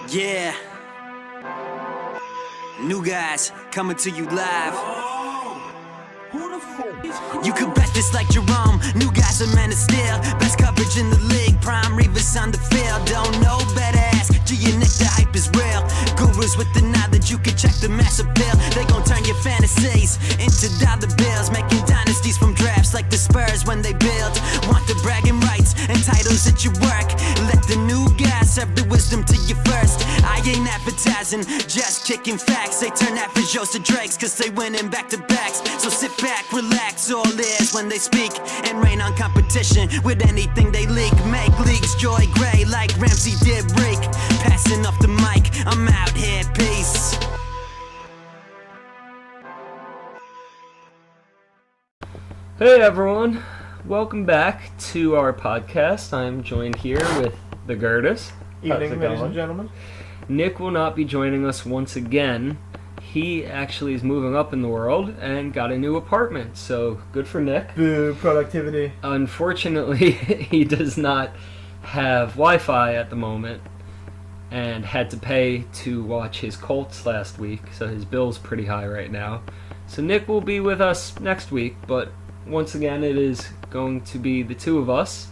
Yeah. New guys coming to you live. You could bet this like Jerome. New guys are men of steel. Best coverage in the league. Prime Reavers on the field. Don't know, better ask. G and Nick, the hype is real. Gurus with the knowledge, you can check the mass appeal. They gon' turn your fantasies into dollar bills. Making dynasties from drafts like the Spurs when they build. Want the bragging rights and titles at your work. Let the new guys serve the wisdom to you first. I ain't advertising, just kicking facts. They turn Averages to Drakes cause they winning back to backs. So sit back, relax, all ears when they speak. And rain on competition with anything they leak. Make leagues joy gray like Ramsey did Reek. Passing off the mic, I'm out here, peace. Hey everyone, welcome back to our podcast. I'm joined here with the Gurtis. Evening, ladies and gentlemen. Nick will not be joining us once again. He actually is moving up in the world and got a new apartment, so good for Nick. Boo, productivity. Unfortunately, he does not have Wi-Fi at the moment and had to pay to watch his Colts last week, so his bill's pretty high right now. So Nick will be with us next week, but once again it is going to be the two of us.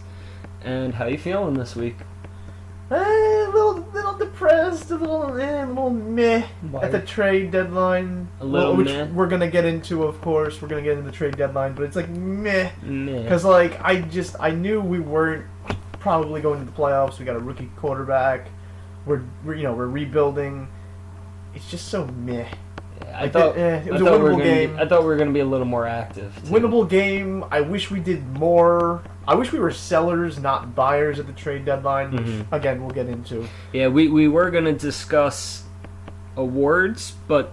And how you feeling this week? A little depressed, a little meh at the trade deadline. Which we're gonna get into, of course. We're gonna get into the trade deadline, but it's like meh. Because like I knew we weren't probably going to the playoffs. We got a rookie quarterback. We're rebuilding. It's just so meh. I thought it was a winnable game. I thought we were going to be a little more active, too. Winnable game. I wish we did more. I wish we were sellers, not buyers at the trade deadline, which, again, we'll get into. Yeah, we were going to discuss awards, but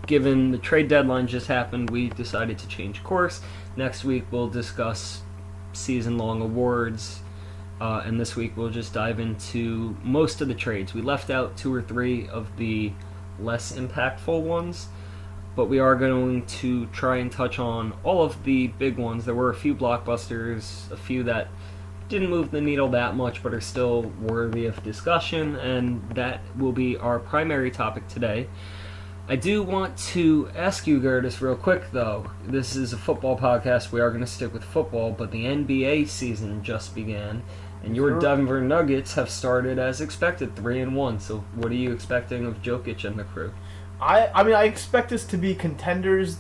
given the trade deadline just happened, we decided to change course. Next week, we'll discuss season-long awards, and this week we'll just dive into most of the trades. We left out 2 or 3 of the less impactful ones, but we are going to try and touch on all of the big ones. There were a few blockbusters, a few that didn't move the needle that much but are still worthy of discussion, and that will be our primary topic today. I do want to ask you, Gurtis, real quick though. This is a football podcast. We are going to stick with football, but the NBA season just began. And your Denver Nuggets have started as expected, 3-1. So what are you expecting of Jokic and the crew? I mean, I expect us to be contenders.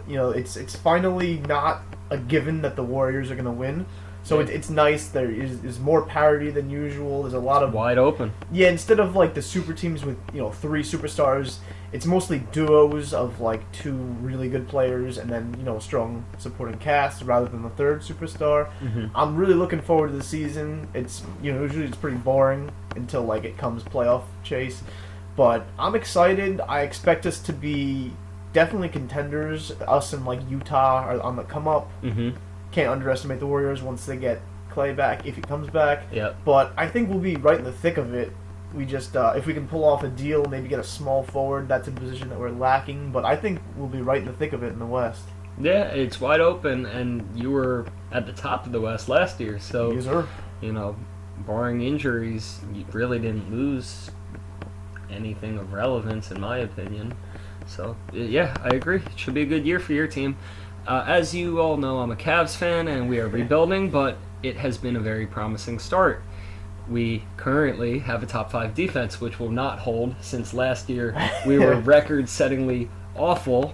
You know, it's finally not a given that the Warriors are going to win. So it's nice. There is more parity than usual. There's a lot of wide open. Yeah, instead of like the super teams with 3 superstars, it's mostly duos of like 2 really good players and then a strong supporting cast rather than the third superstar. I'm really looking forward to the season. It's usually it's pretty boring until like it comes playoff chase, but I'm excited. I expect us to be definitely contenders. Us and like Utah are on the come up. Can't underestimate the Warriors once they get Clay back, if he comes back. Yep. But I think we'll be right in the thick of it. We just, if we can pull off a deal, maybe get a small forward, that's a position that we're lacking. But I think we'll be right in the thick of it in the West. Yeah, it's wide open, and you were at the top of the West last year. So, yes, sir. Barring injuries, you really didn't lose anything of relevance, in my opinion. So, yeah, I agree. It should be a good year for your team. As you all know, I'm a Cavs fan, and we are rebuilding, but it has been a very promising start. We currently have a top 5 defense, which will not hold since last year we were record-settingly awful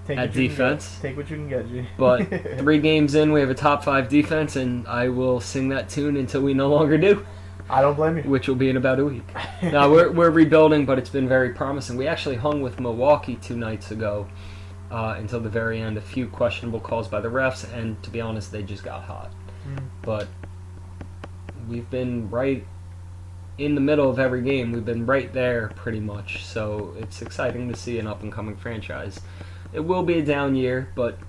at defense. Take what you can get, G. But 3 games in, we have a top 5 defense, and I will sing that tune until we no longer do. I don't blame you. Which will be in about a week. Now, we're rebuilding, but it's been very promising. We actually hung with Milwaukee 2 nights ago. Until the very end, a few questionable calls by the refs, and to be honest, they just got hot. But we've been right in the middle of every game. We've been right there pretty much, so it's exciting to see an up-and-coming franchise. It will be a down year, but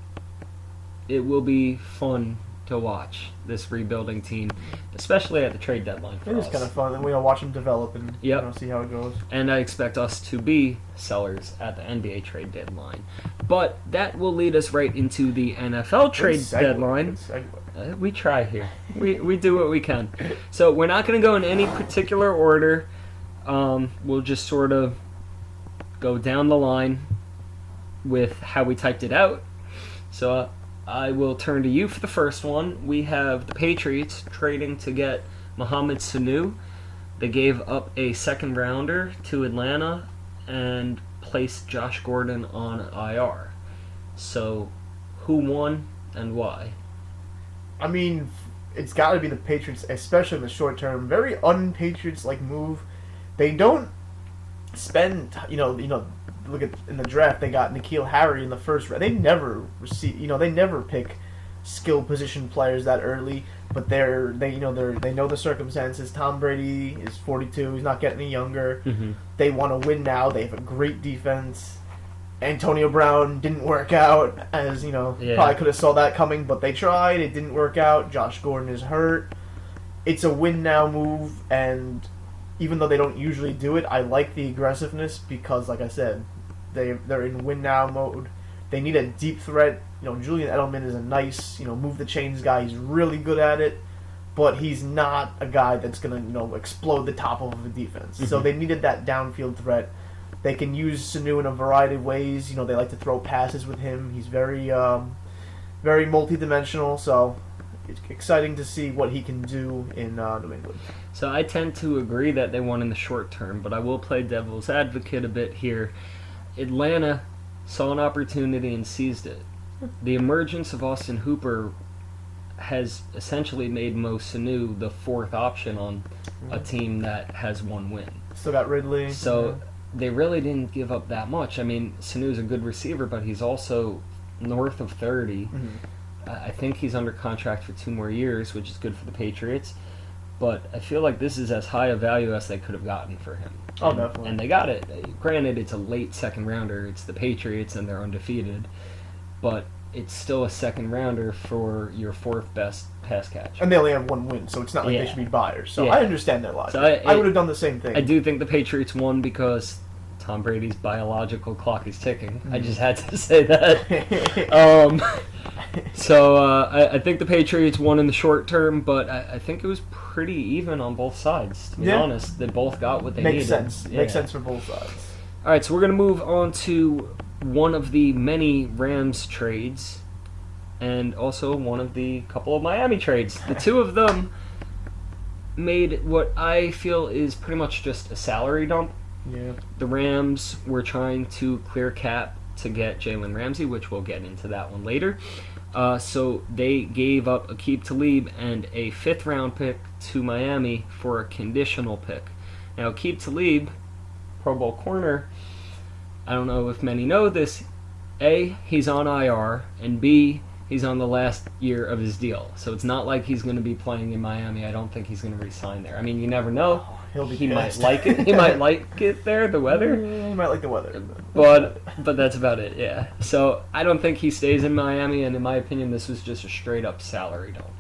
it will be fun to watch this rebuilding team, especially at the trade deadline for It us. is kind of fun, and we watch them develop and see how it goes. And I expect us to be sellers at the NBA trade deadline. But that will lead us right into the NFL trade deadline. We try here. We do what we can. So we're not going to go in any particular order. We'll just sort of go down the line with how we typed it out. So I will turn to you for the first one. We have the Patriots trading to get Mohamed Sanu. They gave up a second rounder to Atlanta and placed Josh Gordon on IR. So who won and why? I mean, it's got to be the Patriots, especially in the short term. Very un-Patriots-like move. They don't spend, look at in the draft. They got N'Keal Harry in the first round. They never they never pick skill position players that early. But they know the circumstances. Tom Brady is 42. He's not getting any younger. Mm-hmm. They want to win now. They have a great defense. Antonio Brown didn't work out, as probably could have saw that coming, but they tried. It didn't work out. Josh Gordon is hurt. It's a win now move, and even though they don't usually do it, I like the aggressiveness because, like I said, they're in win now mode. They need a deep threat. Julian Edelman is a nice, move the chains guy. He's really good at it, but he's not a guy that's gonna, explode the top of the defense. Mm-hmm. So they needed that downfield threat. They can use Sanu in a variety of ways. They like to throw passes with him. He's very, very multi-dimensional. So it's exciting to see what he can do in New England. So I tend to agree that they won in the short term, but I will play devil's advocate a bit here. Atlanta saw an opportunity and seized it. The emergence of Austin Hooper has essentially made Mo Sanu the fourth option on a team that has one win. Still got Ridley. So they really didn't give up that much. I mean, Sanu's a good receiver, but he's also north of 30. Mm-hmm. I think he's under contract for 2 more years, which is good for the Patriots. But I feel like this is as high a value as they could have gotten for him. Oh, definitely. And they got it. Granted, it's a late second rounder. It's the Patriots, and they're undefeated. But it's still a second rounder for your fourth best pass catch. And they only have one win, so it's not like they should be buyers. So I understand that logic. So I would have done the same thing. I do think the Patriots won because Tom Brady's biological clock is ticking. I just had to say that. I think the Patriots won in the short term, but I think it was pretty even on both sides, to be honest. They both got what they needed. Makes sense. Yeah. Makes sense for both sides. All right, so we're going to move on to one of the many Rams trades and also one of the couple of Miami trades. The two of them made what I feel is pretty much just a salary dump. Yeah. The Rams were trying to clear cap to get Jalen Ramsey, which we'll get into that one later. So they gave up Aqib Talib and a 5th-round pick to Miami for a conditional pick. Now, Aqib Talib, Pro Bowl corner, I don't know if many know this. A, he's on IR, and B, he's on the last year of his deal. So it's not like he's going to be playing in Miami. I don't think he's going to re-sign there. I mean, you never know. He might like it. He might like it there, the weather. He might like the weather. But that's about it, yeah. So I don't think he stays in Miami, and in my opinion, this was just a straight-up salary dump.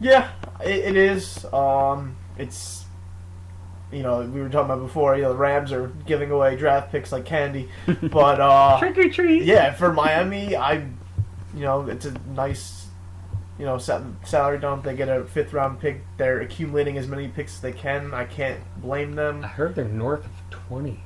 Yeah, it is. It's, we were talking about before, the Rams are giving away draft picks like candy. But, trick or treat. Yeah, for Miami, it's a nice, salary dump. They get a 5th-round pick. They're accumulating as many picks as they can. I can't blame them. I heard they're north of 20.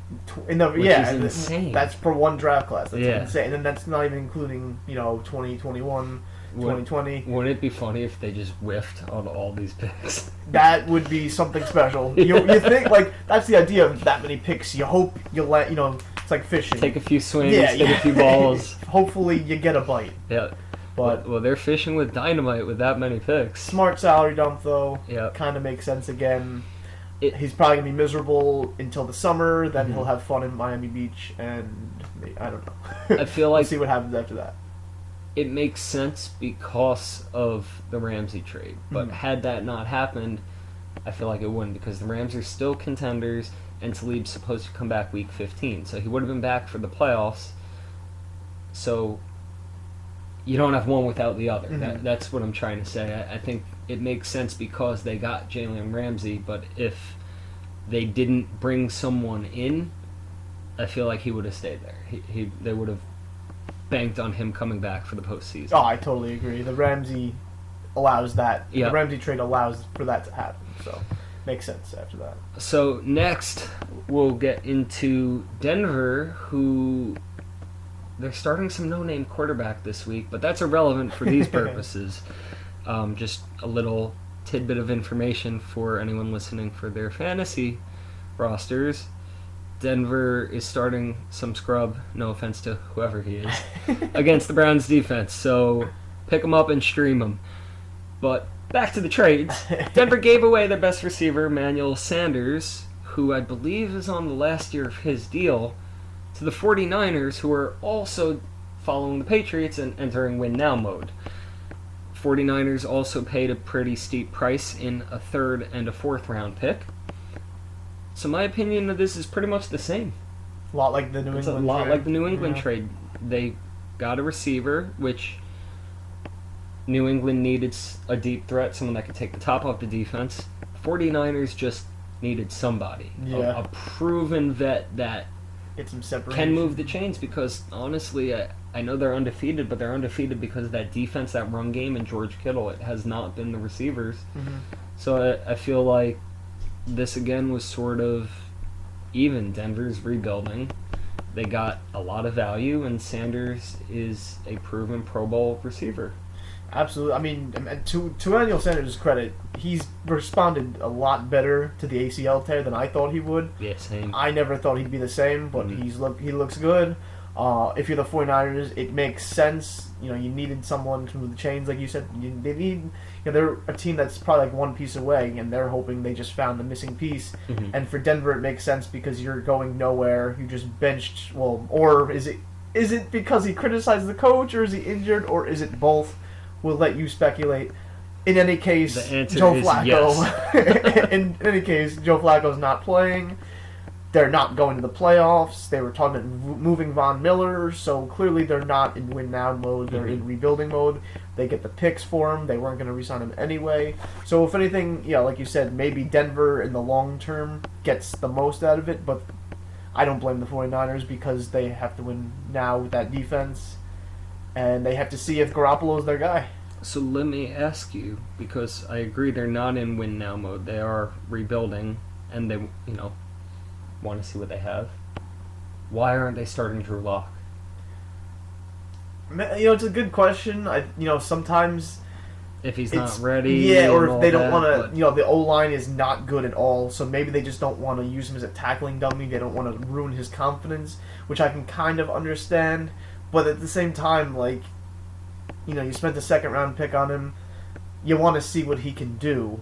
Which is insane. That's for one draft class. That's insane. And then that's not even including, 2021, 2020. Wouldn't it be funny if they just whiffed on all these picks? That would be something special. You think, that's the idea of that many picks. You hope you'll let, it's like fishing. Take a few swings, hit a few balls. Hopefully you get a bite. Yeah. But well, they're fishing with dynamite with that many picks. Smart salary dump, though. Yeah. Kind of makes sense again. He's probably going to be miserable until the summer. Then he'll have fun in Miami Beach, and I don't know. I feel like we'll see what happens after that. It makes sense because of the Ramsey trade. But had that not happened, I feel like it wouldn't, because the Rams are still contenders, and Talib's supposed to come back week 15. So he would have been back for the playoffs. So you don't have one without the other. Mhm. That's what I'm trying to say. I think it makes sense because they got Jalen Ramsey, but if they didn't bring someone in, I feel like he would have stayed there. They would have banked on him coming back for the postseason. Oh, I totally agree. The Ramsey allows that. Yeah. The Ramsey trade allows for that to happen. So, makes sense after that. So next, we'll get into Denver, who they're starting some no-name quarterback this week, but that's irrelevant for these purposes. Just a little tidbit of information for anyone listening for their fantasy rosters. Denver is starting some scrub, no offense to whoever he is, against the Browns defense. So pick them up and stream them. But back to the trades. Denver gave away their best receiver, Emmanuel Sanders, who I believe is on the last year of his deal, to the 49ers, who are also following the Patriots and entering win-now mode. 49ers also paid a pretty steep price in a third and a fourth round pick. So my opinion of this is pretty much the same. A lot like the New It's England a lot trade. like the New England Yeah. trade. They got a receiver, which New England needed a deep threat, someone that could take the top off the defense. 49ers just needed somebody. Yeah. A proven vet that Get some separation. can move the chains, because honestly, I know they're undefeated, but they're undefeated because of that defense, that run game, and George Kittle. It has not been the receivers. Mhm. So I feel like this again was sort of even. Denver's rebuilding. They got a lot of value, and Sanders is a proven Pro Bowl receiver. Absolutely. I mean, to Emmanuel Sanders' credit, he's responded a lot better to the ACL tear than I thought he would. Yeah, same. I never thought he'd be the same, but Mhm. he looks good. If you're the 49ers, it makes sense. You know, you needed someone to move the chains, like you said. They're a team that's probably like one piece away, and they're hoping they just found the missing piece. Mhm. And for Denver, it makes sense because you're going nowhere. You just benched. Well, or is it because he criticized the coach, or is he injured, or is it both? We'll let you speculate. In any case, The answer Joe is Flacco. In any case, Joe Flacco's not playing. They're not going to the playoffs. They were talking about moving Von Miller, so clearly they're not in win-now mode. They're in rebuilding mode. They get the picks for him. They weren't going to re-sign him anyway. So if anything, yeah, like you said, maybe Denver in the long term gets the most out of it, but I don't blame the 49ers because they have to win now with that defense, and they have to see if Garoppolo's their guy. So let me ask you, because I agree they're not in win now mode. They are rebuilding, and they want to see what they have. Why aren't they starting Drew Lock? It's a good question. Sometimes If he's it's not ready, yeah, or and if all they don't that, want but- to. The O line is not good at all, so maybe they just don't want to use him as a tackling dummy. They don't want to ruin his confidence, which I can kind of understand. But at the same time, you spent the second round pick on him. You want to see what he can do.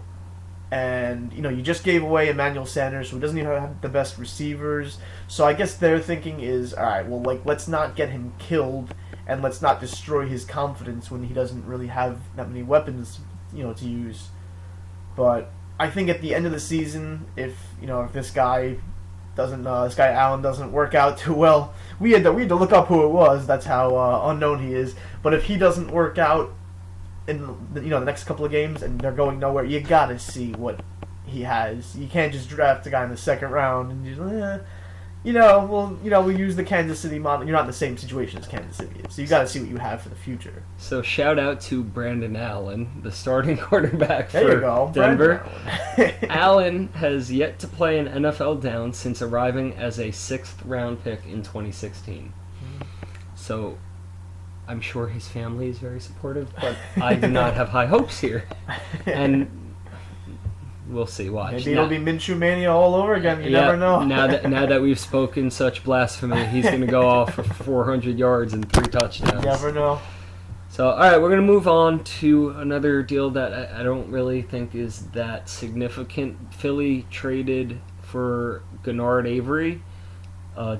And, you just gave away Emmanuel Sanders, who doesn't even have the best receivers. So I guess their thinking is, all right, well, let's not get him killed, and let's not destroy his confidence when he doesn't really have that many weapons, to use. But I think at the end of the season, if this guy Allen doesn't work out too well, we had to look up who it was. That's how unknown he is. But if he doesn't work out in the next couple of games and they're going nowhere, you gotta see what he has. You can't just draft a guy in the second round and just we use the Kansas City model. You're not in the same situation as Kansas City is, so you gotta see what you have for the future. So shout out to Brandon Allen, the starting quarterback There for you go, Denver. Brandon Allen. Allen has yet to play an NFL down since arriving as a 6th round pick in 2016. So I'm sure his family is very supportive, but I do not have high hopes here. And we'll see. Watch. Maybe it'll be Minshew Mania all over again. You Yeah, never know. now that we've spoken such blasphemy, he's going to go off for 400 yards and 3 touchdowns. You never know. So, all right, we're going to move on to another deal that I don't really think is that significant. Philly traded for Gennard Avery,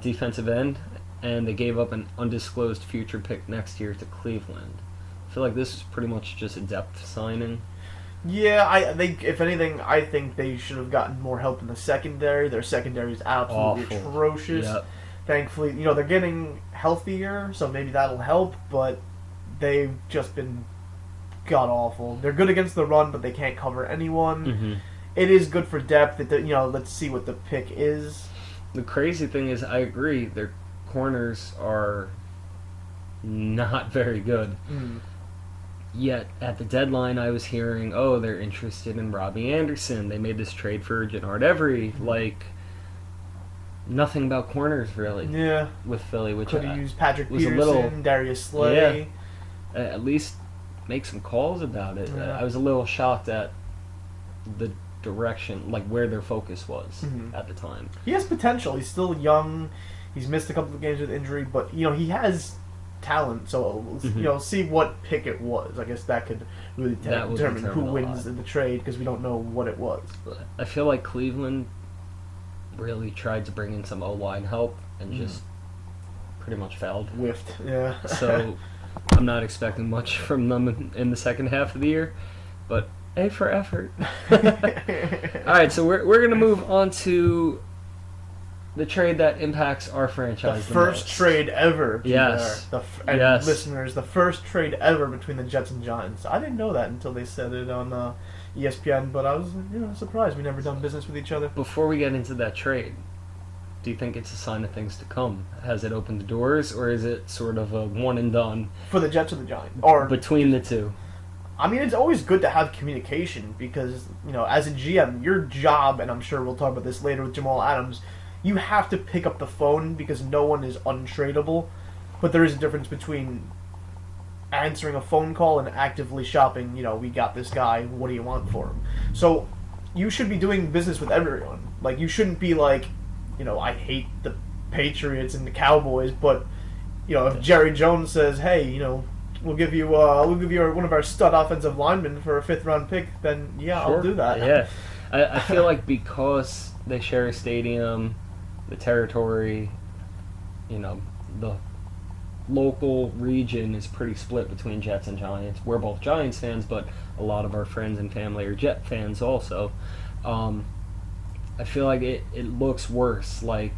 defensive end, and they gave up an undisclosed future pick next year to Cleveland. I feel like this is pretty much just a depth signing. Yeah, I think if anything, I think they should have gotten more help in the secondary. Their secondary is absolutely Awful. atrocious. Yep. Thankfully, they're getting healthier, so maybe that'll help. But they've just been god awful. They're good against the run, but they can't cover anyone. Mm-hmm. It is good for depth. Let's see what the pick is. The crazy thing is, I agree, their corners are not very good. Mm. Yet, at the deadline, I was hearing, oh, they're interested in Robbie Anderson. They made this trade for Gennard Every. Like, nothing about corners, really, Yeah. with Philly, which Could have used Patrick was Peterson, a little, Darius Slay. at least make some calls about it. Yeah. I was a little shocked at the direction, like where their focus was Mhm. at the time. He has potential. He's still young. He's missed a couple of games with injury, but he has talent. So see what pick it was. I guess that could really That will determine who determine a wins lot. in the trade because we don't know what it was. I feel like Cleveland really tried to bring in some O-line help and just pretty much failed. Whiffed, yeah. So I'm not expecting much from them in the second half of the year, but A for effort. All right, so we're going to move on to the trade that impacts our The franchise. first trade ever. Yes. And Yes. listeners, the first trade ever between the Jets and Giants. I didn't know that until they said it on ESPN, but I was surprised. We never done business with each other. Before we get into that trade, do you think it's a sign of things to come? Has it opened the doors, or is it sort of a one and done For the Jets or the Giants? Or between the two? I mean, it's always good to have communication because, as a GM, your job, and I'm sure we'll talk about this later with Jamal Adams, you have to pick up the phone because no one is untradeable. But there is a difference between answering a phone call and actively shopping, we got this guy, what do you want for him? So you should be doing business with everyone. Like, you shouldn't be like, I hate the Patriots and the Cowboys, but, if Jerry Jones says, hey, we'll give you one of our stud offensive linemen for a 5th-round pick, then Sure. I'll do that. Yeah. I feel like because they share a stadium, the territory, the local region is pretty split between Jets and Giants. We're both Giants fans, but a lot of our friends and family are Jet fans also. I feel like it looks worse. Like,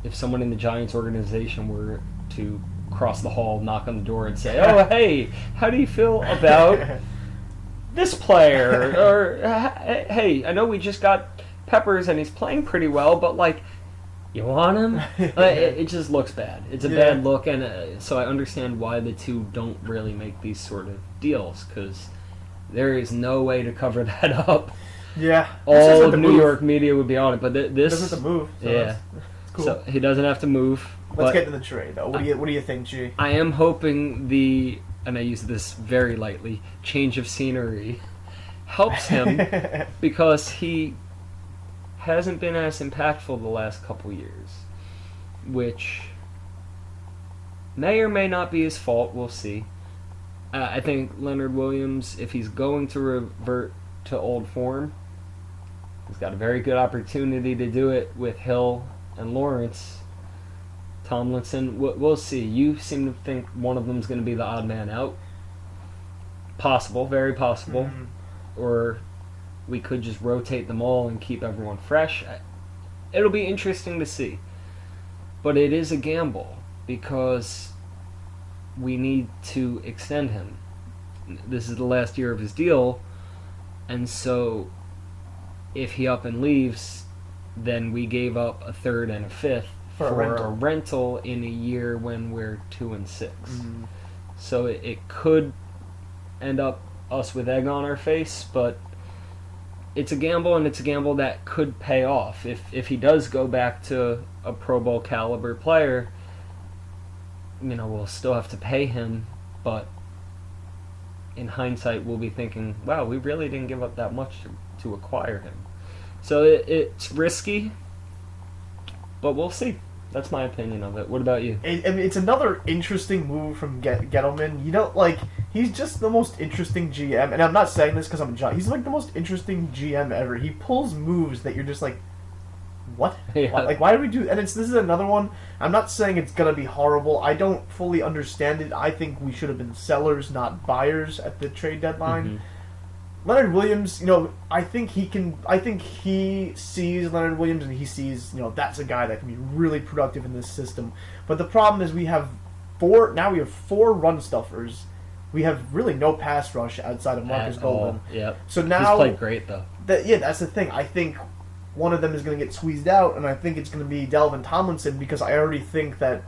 if someone in the Giants organization were to cross the hall, knock on the door, and say, oh, hey, how do you feel about this player? Or, hey, I know we just got Peppers and he's playing pretty well, but, like, you want him? It just looks bad. It's a bad look, and so I understand why the two don't really make these sort of deals, because there is no way to cover that up. Yeah. All of New York media would be on it, but this doesn't have to move. So yeah. that's cool. So he doesn't have to move. Let's get to the trade, though. What do you think, G? I am hoping and I use this very lightly, change of scenery helps him because he hasn't been as impactful the last couple years, which may or may not be his fault. We'll see. I think Leonard Williams, if he's going to revert to old form, he's got a very good opportunity to do it with Hill and Lawrence. Tomlinson, we'll see. You seem to think one of them's going to be the odd man out. Possible, very possible. Mm-hmm. Or we could just rotate them all and keep everyone fresh. It'll be interesting to see. But it is a gamble because we need to extend him. This is the last year of his deal, and so if he up and leaves, then we gave up a 3rd and a 5th for a rental in a year when we're 2-6. Mm-hmm. So it could end up us with egg on our face, but it's a gamble, and it's a gamble that could pay off. If he does go back to a Pro Bowl caliber player, we'll still have to pay him, but in hindsight, we'll be thinking, wow, we really didn't give up that much to acquire him. So it's risky, but we'll see. That's my opinion of it. What about you? It's another interesting move from Gettleman. He's just the most interesting GM, and I'm not saying this because I'm a Giant. He's like the most interesting GM ever. He pulls moves that you're just like, what? Yeah. Why do we do? And this is another one. I'm not saying it's gonna be horrible. I don't fully understand it. I think we should have been sellers, not buyers, at the trade deadline. Mm-hmm. Leonard Williams, I think he sees Leonard Williams and he sees, that's a guy that can be really productive in this system. But the problem is we have four run stuffers we have really no pass rush outside of Marcus At Golden. all. Yep. So He's now, played great though. that's the thing. I think one of them is going to get squeezed out, and I think it's going to be Delvin Tomlinson because I already think that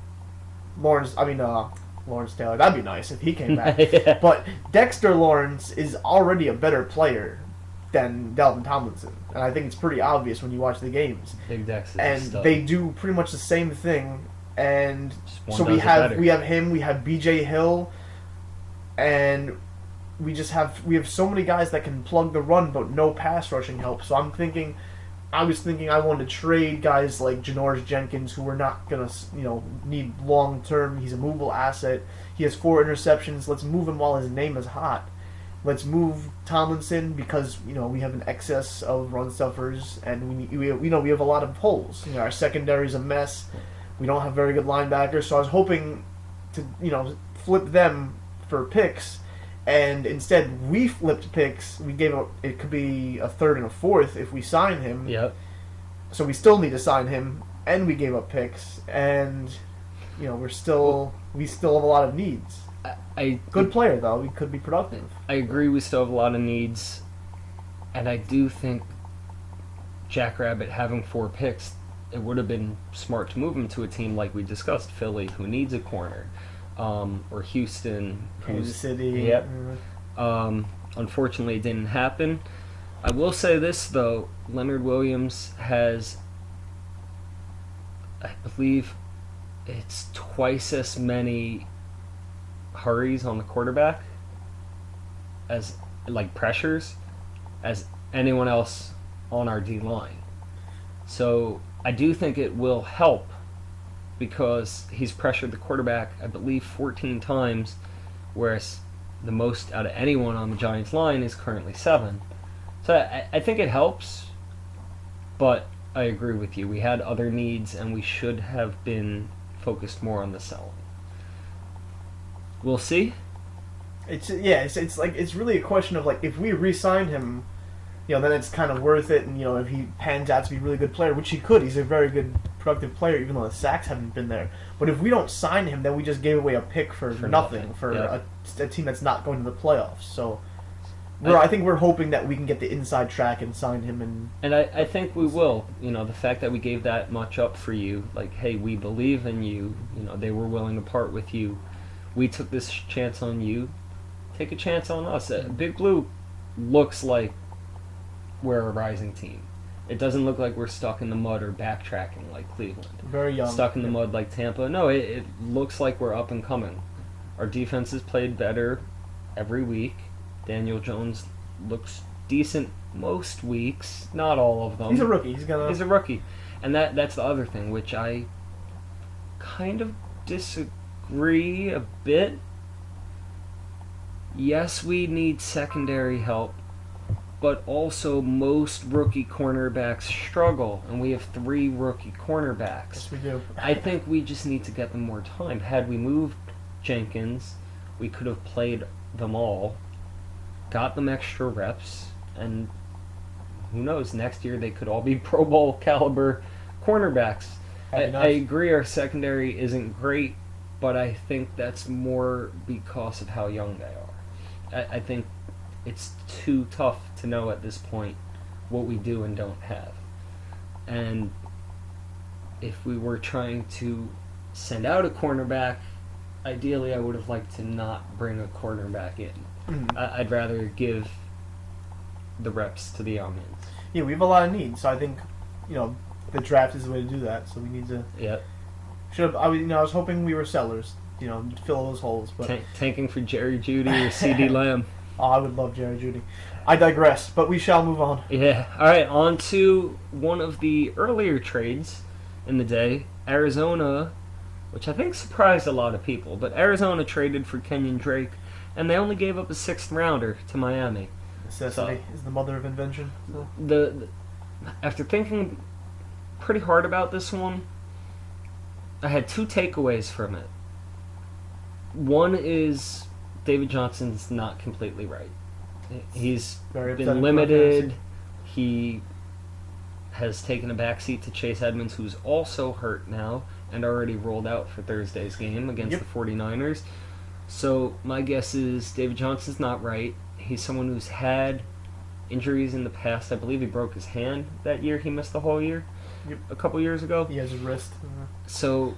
Lawrence Taylor. That'd be nice if he came back. Yeah. But Dexter Lawrence is already a better player than Delvin Tomlinson, and I think it's pretty obvious when you watch the games. Big Dex is a And stud. they do pretty much the same thing. And Just one so does we it have better. we have him, we have B.J. Hill, and we have so many guys that can plug the run, but no pass rushing help. So I was thinking I wanted to trade guys like Janoris Jenkins, who we're not gonna need long term. He's a movable asset. He has 4 interceptions. Let's move him while his name is hot. Let's move Tomlinson because we have an excess of run stuffers, and we have a lot of holes. Our secondary is a mess. We don't have very good linebackers, so I was hoping to flip them for picks, and instead we flipped picks. We gave up. It could be a 3rd and a 4th if we sign him. Yep. So we still need to sign him, and we gave up picks, and we still have a lot of needs. Good player though. He could be productive. I agree. We still have a lot of needs, and I do think Jackrabbit having 4 picks, it would have been smart to move him to a team like we discussed, Philly, who needs a corner, or Houston, Kansas City. Yep. Unfortunately, it didn't happen. I will say this though: Leonard Williams has, I believe, it's twice as many hurries on the quarterback as pressures as anyone else on our D line. So I do think it will help because he's pressured the quarterback, I believe, 14 times, whereas the most out of anyone on the Giants line is currently 7. So I think it helps, but I agree with you. We had other needs, and we should have been focused more on the selling. We'll see. It's really a question of if we re-sign him, then it's kind of worth it, and if he pans out to be a really good player, which he could, he's a very good productive player, even though the sacks haven't been there. But if we don't sign him, then we just gave away a pick for nothing for a team that's not going to the playoffs. So I think we're hoping that we can get the inside track and sign him, and I think we will. The fact that we gave that much up for you, hey, we believe in you. They were willing to part with you. We took this chance on you. Take a chance on us. Big Blue looks like we're a rising team. It doesn't look like we're stuck in the mud or backtracking like Cleveland. very young, Stuck in the mud like Tampa. No, it looks like we're up and coming. Our defense has played better every week. Daniel Jones looks decent most weeks, not all of them. He's a rookie. He's a rookie. And that's the other thing, which I kind of disagree a bit. Yes, we need secondary help, but also most rookie cornerbacks struggle, and we have 3 rookie cornerbacks. Yes, we do. I think we just need to get them more time. Had we moved Jenkins, we could have played them all, got them extra reps, and who knows, next year they could all be Pro Bowl caliber cornerbacks. I agree our secondary isn't great, but I think that's more because of how young they are. I think it's too tough to know at this point what we do and don't have. And if we were trying to send out a cornerback, ideally I would have liked to not bring a cornerback in. Mm-hmm. I'd rather give the reps to the youngins. Yeah, we have a lot of needs, so I think the draft is the way to do that. So we need to. Yep. I was hoping we were sellers, fill those holes, but Tanking for Jerry Jeudy or CD Lamb. Oh, I would love Jerry Jeudy. I digress, but we shall move on. Yeah. All right, on to one of the earlier trades in the day. Arizona, which I think surprised a lot of people, but Arizona traded for Kenyon Drake, and they only gave up a 6th rounder to Miami. Necessity is the mother of invention. So. After thinking pretty hard about this one, I had 2 takeaways from it. One is David Johnson's not completely right. He's been limited. He has taken a backseat to Chase Edmonds, who's also hurt now and already rolled out for Thursday's game against the 49ers. So my guess is David Johnson's not right. He's someone who's had injuries in the past. I believe he broke his hand that year. He missed the whole year. Yep. A couple years ago. He has his wrist. So,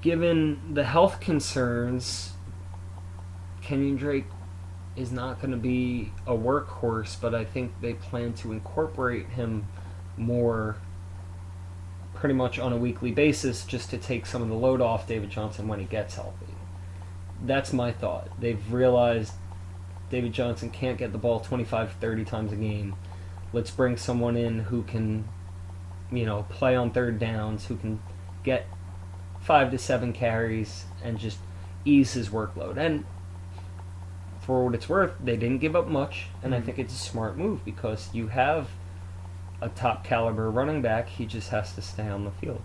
given the health concerns, Kenyon Drake is not going to be a workhorse, but I think they plan to incorporate him more pretty much on a weekly basis just to take some of the load off David Johnson when he gets healthy. That's my thought. They've realized David Johnson can't get the ball 25, 30 times a game. Let's bring someone in who can, play on third downs, who can get 5 to 7 carries and just ease his workload. And for what it's worth, they didn't give up much, and I think it's a smart move because you have a top caliber running back. He just has to stay on the field.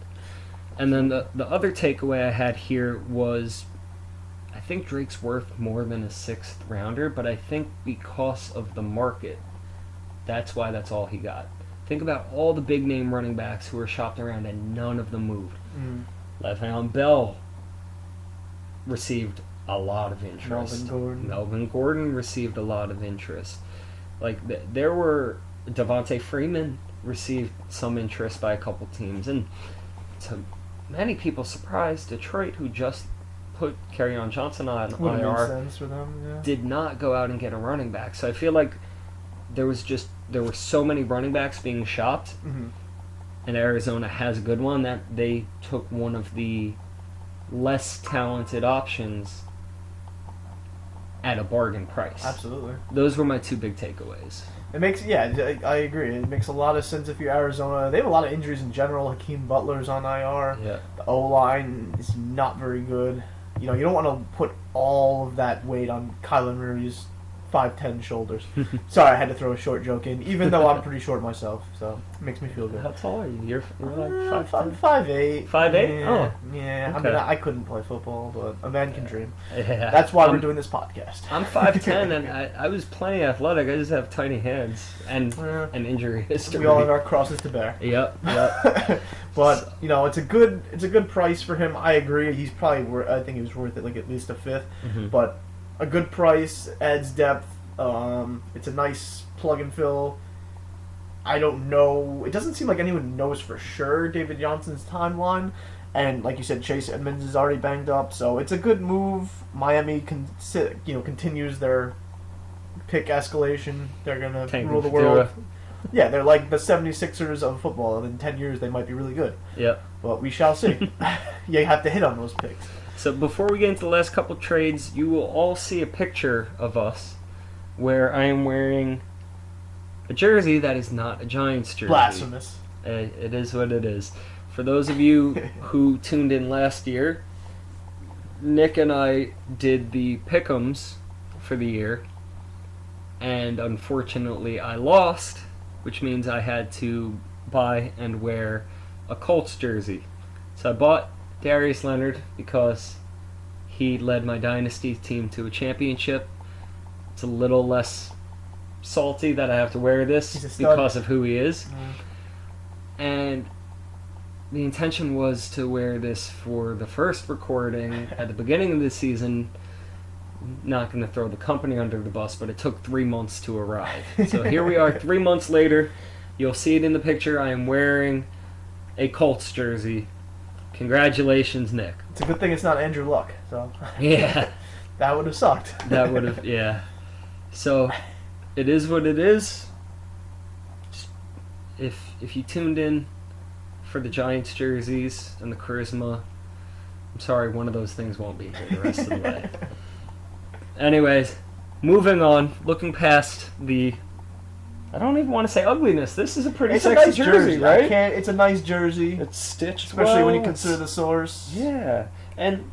And then the other takeaway I had here was I think Drake's worth more than a 6th rounder, but I think because of the market, that's why that's all he got. Think about all the big name running backs who were shopped around and none of them moved. Le'Veon Bell received a lot of interest. Melvin Gordon received a lot of interest. There were Devontae Freeman received some interest by a couple teams, and to many people's surprise, Detroit, who just put Kerryon Johnson on IR, sense for them, yeah. did not go out and get a running back. So I feel like there were so many running backs being shopped, and Arizona has a good one, that they took one of the less talented options at a bargain price. Absolutely. Those were my two big takeaways. It makes, I agree. It makes a lot of sense if you're Arizona. They have a lot of injuries in general. Hakeem Butler's on IR. Yeah. The O-line is not very good. You don't want to put all of that weight on Kyler Murray's 5'10" shoulders. Sorry, I had to throw a short joke in, even though I'm pretty short myself, so it makes me feel good. How tall are you? You're like 5'10"? I'm 5'8". 5'8"? Yeah, Oh. yeah. Okay. I mean, I couldn't play football, but a man can dream. Yeah. That's why we're doing this podcast. I'm 5'10", and I was plenty athletic. I just have tiny hands and an injury history. We all have our crosses to bear. Yep. But it's a good price for him. I agree. He's probably worth. I think he was worth it like at least a 5th. But a good price, adds depth. It's a nice plug and fill. I don't know. It doesn't seem like anyone knows for sure David Johnson's timeline. And like you said, Chase Edmonds is already banged up, so it's a good move. Miami continues their pick escalation. They're gonna rule the world. Yeah, they're like the 76ers of football. In 10 years, they might be really good. Yep. But we shall see. You have to hit on those picks. So before we get into the last couple trades, you will all see a picture of us where I am wearing a jersey that is not a Giants jersey. Blasphemous. It is what it is. For those of you who tuned in last year, Nick and I did the pick'ems for the year, and unfortunately I lost, which means I had to buy and wear a Colts jersey. So I bought Darius Leonard because he led my dynasty team to a championship. It's a little less salty that I have to wear this because of who he is. And the intention was to wear this for the first recording at the beginning of the season. Not going to throw the company under the bus, but it took 3 months to arrive. So here we are 3 months later. You'll see it in the picture. I am wearing a Colts jersey. Congratulations, Nick. It's a good thing it's not Andrew Luck. So yeah. That would have sucked. That would have, yeah. So, it is what it is. If you tuned in for the Giants jerseys and the charisma, I'm sorry, one of those things won't be here the rest of the way. Anyways, moving on, looking past the, I don't even want to say ugliness. This is a pretty sexy nice jersey, right? It's a nice jersey. It's stitched especially well. when you consider the source. Yeah, and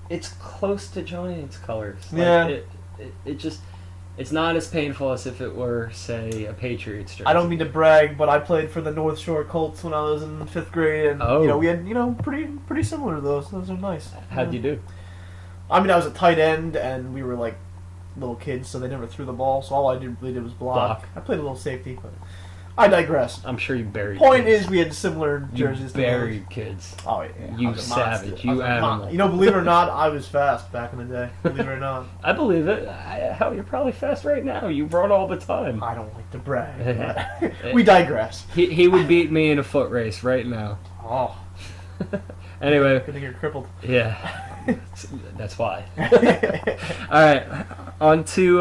it's close to Giants colors. Yeah. It just, it's not as painful as if it were, say, a Patriots jersey. I don't mean to brag, but I played for the North Shore Colts when I was in 5th grade, and we had pretty similar to those. Those are nice. How'd you do? I mean, I was a tight end, and we were like little kids, so they never threw the ball. So all I really did was block. I played a little safety, but I digress. I'm sure you buried. Point kids. is, we had similar jerseys. You buried kids. Oh yeah, You I was a savage. monster. You I was a animal. mon- You know, believe it or not, I was fast back in the day. Believe it or not. I believe it. Hell, you're probably fast right now. You run all the time. I don't like to brag. But we digress. He would beat me in a foot race right now. Oh, Anyway, good thing you're crippled. yeah. That's why. All right, on to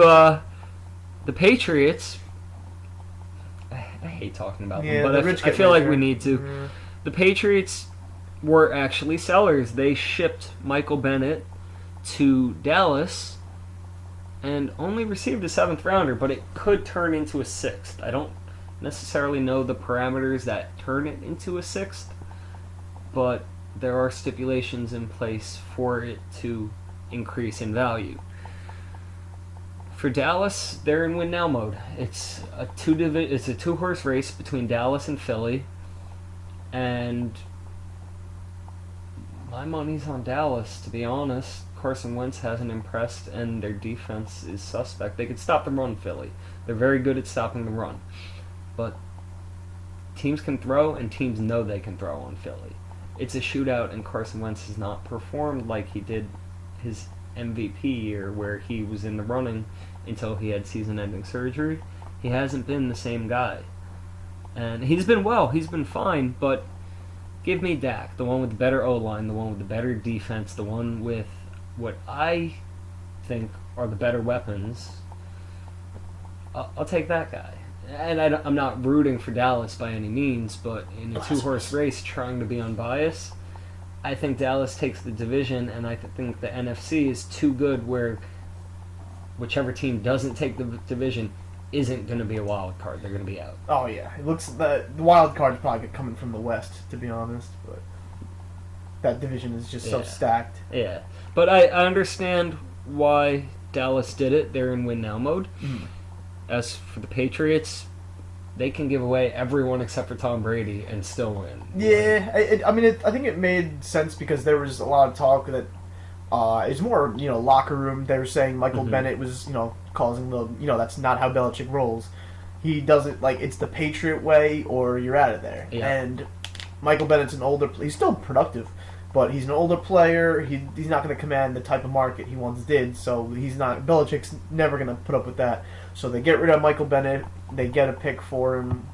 the Patriots. I hate talking about Yeah, them, the but rich I get feel like richer. we need to. Mm. The Patriots were actually sellers. They shipped Michael Bennett to Dallas and only received a 7th rounder, but it could turn into a 6th. I don't necessarily know the parameters that turn it into a 6th, but there are stipulations in place for it to increase in value. For Dallas, they're in win now mode. It's a two-horse race between Dallas and Philly, and my money's on Dallas, to be honest. Carson Wentz hasn't impressed, and their defense is suspect. They could stop the run, Philly. They're very good at stopping the run, but teams can throw, and teams know they can throw on Philly. It's a shootout, and Carson Wentz has not performed like he did his MVP year, where he was in the running until he had season-ending surgery. He hasn't been the same guy. And he's been well, he's been fine, but give me Dak, the one with the better O-line, the one with the better defense, the one with what I think are the better weapons. I'll take that guy. And I'm not rooting for Dallas by any means, but in a two-horse race, trying to be unbiased, I think Dallas takes the division, and I think the NFC is too good where whichever team doesn't take the division isn't going to be a wild card. They're going to be out. Oh yeah, it looks the wild card's probably coming from the West, to be honest. But that division is just so stacked. Yeah, but I understand why Dallas did it. They're in win now mode. Mm. As for the Patriots, they can give away everyone except for Tom Brady and still win. Yeah, I think it made sense because there was a lot of talk that it's more, locker room. They were saying Michael Bennett was, causing the, that's not how Belichick rolls. He doesn't, it's the Patriot way or you're out of there. Yeah. And Michael Bennett's an older, he's still productive, but he's an older player. He's not going to command the type of market he once did, so Belichick's never going to put up with that. So they get rid of Michael Bennett. They get a pick for him.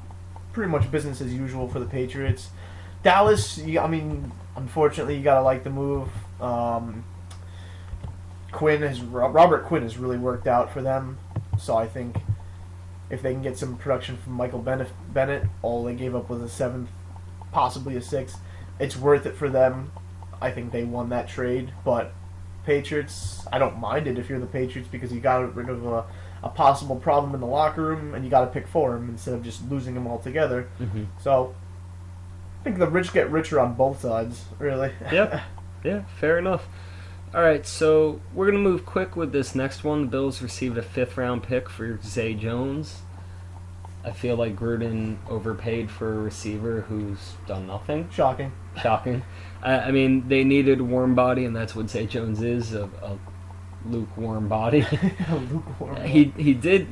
Pretty much business as usual for the Patriots. Dallas, unfortunately, you got to like the move. Robert Quinn has really worked out for them. So I think if they can get some production from Michael Bennett, all they gave up was a 7th, possibly a 6th. It's worth it for them. I think they won that trade. But Patriots, I don't mind it if you're the Patriots because you got rid of a possible problem in the locker room, and you got to pick for him instead of just losing him altogether. Mm-hmm. So, I think the rich get richer on both sides, really. Yep. Yeah, fair enough. All right, so we're going to move quick with this next one. The Bills received a 5th-round pick for Zay Jones. I feel like Gruden overpaid for a receiver who's done nothing. Shocking. They needed a warm body, and that's what Zay Jones is, a lukewarm body. He did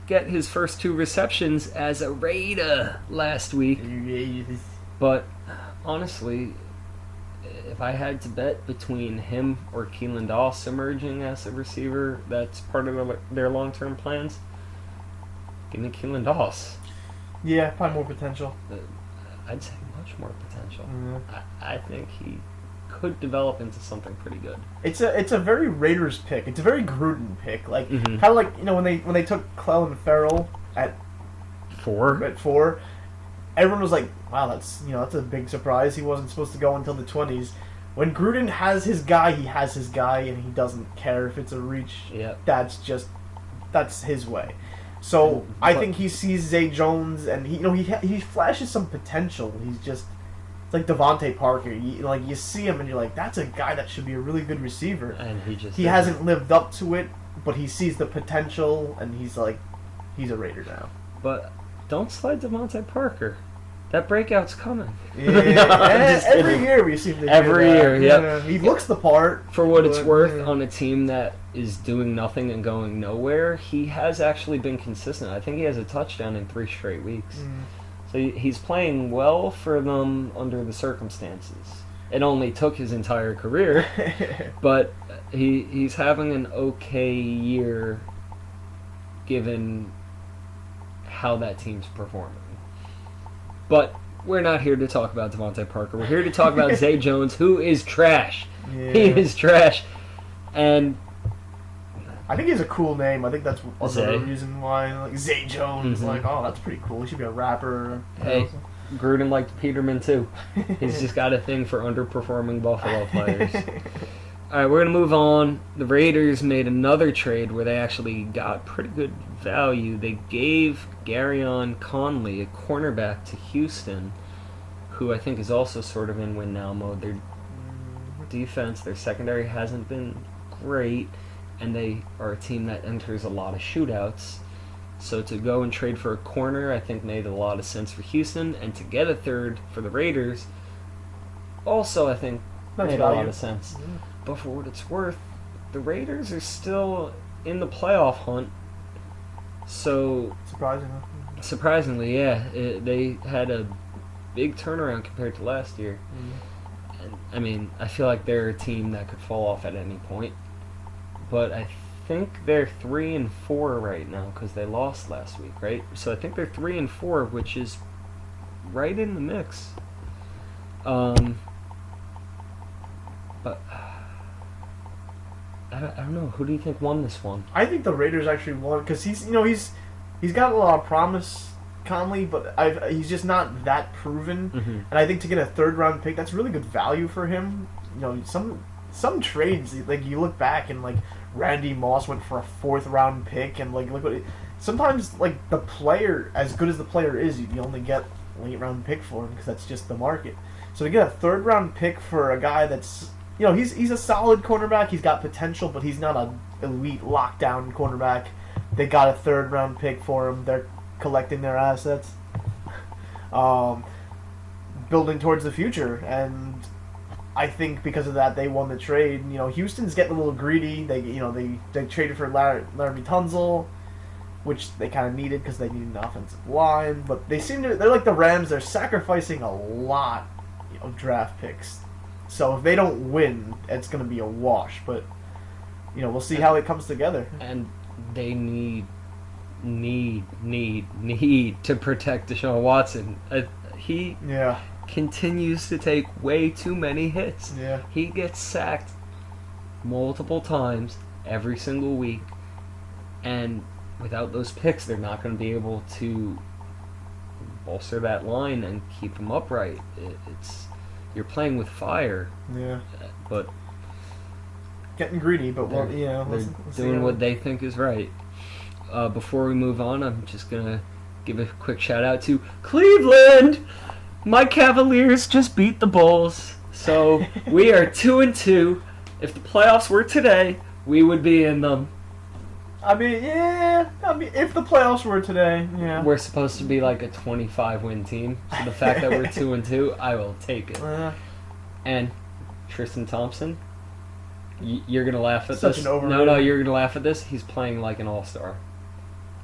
get his first 2 receptions as a Raider last week, but honestly, if I had to bet between him or Keelan Doss emerging as a receiver that's part of their long-term plans, give me Keelan Doss. Yeah, probably more potential. I'd say much more potential. Mm. I think he could develop into something pretty good. It's a very Raiders pick. It's a very Gruden pick. Mm-hmm. Kind of like when they took Clelin Ferrell at 4, everyone was like, "Wow, that's a big surprise. He wasn't supposed to go until the 20s." When Gruden has his guy, he has his guy, and he doesn't care if it's a reach. Yeah, that's his way. So I think he sees Zay Jones, and he flashes some potential. It's like Devontae Parker. You see him, and you're like, that's a guy that should be a really good receiver. And he hasn't lived up to it, but he sees the potential, and he's a Raider now. But don't slide Devontae Parker. That breakout's coming. Yeah, every year we seem to do every that. year. Yep. Yeah, he looks the part. For what it's worth, on a team that is doing nothing and going nowhere, he has actually been consistent. I think he has a touchdown in 3 straight weeks. So he's playing well for them under the circumstances. It only took his entire career, but he's having an okay year given how that team's performing. But we're not here to talk about Devontae Parker. We're here to talk about Zay Jones, who is trash. Yeah. He is trash. And I think he has a cool name. I think that's Zay. another reason why. Like Zay Jones. Mhm. Like, oh, that's pretty cool. He should be a rapper. hey, Gruden liked Peterman too. He's just got a thing for underperforming Buffalo players. All right, we're going to move on. The Raiders made another trade where they actually got pretty good value. They gave Garyon Conley, a cornerback, to Houston, who I think is also sort of in win-now mode. Their defense, their secondary hasn't been great, and they are a team that enters a lot of shootouts. So to go and trade for a corner, I think made a lot of sense for Houston, and to get a third for the Raiders, also I think That's made value. a lot of sense. But for what it's worth, the Raiders are still in the playoff hunt. So surprisingly, yeah, they had a big turnaround compared to last year. And, I mean, I feel like they're a team that could fall off at any point. But I think they're 3-4 right now because they lost last week, right? So I think they're 3-4, which is right in the mix. But I don't know. Who do you think won this one? I think the Raiders actually won because he's got a lot of promise, Conley, but he's just not that proven. Mm-hmm. And I think to get a third round pick, that's really good value for him. You know, some trades, like you look back and like Randy Moss went for a 4th round pick, and like look what sometimes like the player, as good as the player is, you only get a late round pick for him because that's just the market. So to get a 3rd round pick for a guy that's, you know, he's a solid cornerback. He's got potential, but he's not an elite lockdown cornerback. They got a 3rd round pick for him. They're collecting their assets, building towards the future, and I think because of that they won the trade. You know, Houston's getting a little greedy. They traded for Laramie Tunzel, which they kind of needed because they needed an offensive line. But they're like the Rams. They're sacrificing a lot of draft picks. So if they don't win, it's going to be a wash. But you know, we'll see how it comes together. And they need to protect Deshaun Watson. He continues to take way too many hits. Yeah. He gets sacked multiple times every single week, and without those picks, they're not going to be able to bolster that line and keep him upright. You're playing with fire. Yeah. But getting greedy, but they're doing what they think is right. Before we move on, I'm just gonna give a quick shout out to Cleveland. My Cavaliers just beat the Bulls, so we are 2-2. If the playoffs were today, we would be in them. I mean, if the playoffs were today, yeah. We're supposed to be like a 25-win team, so the fact that we're 2-2, I will take it. And Tristan Thompson, you're gonna laugh at Such this. an overrated- No, you're gonna laugh at this. He's playing like an all-star.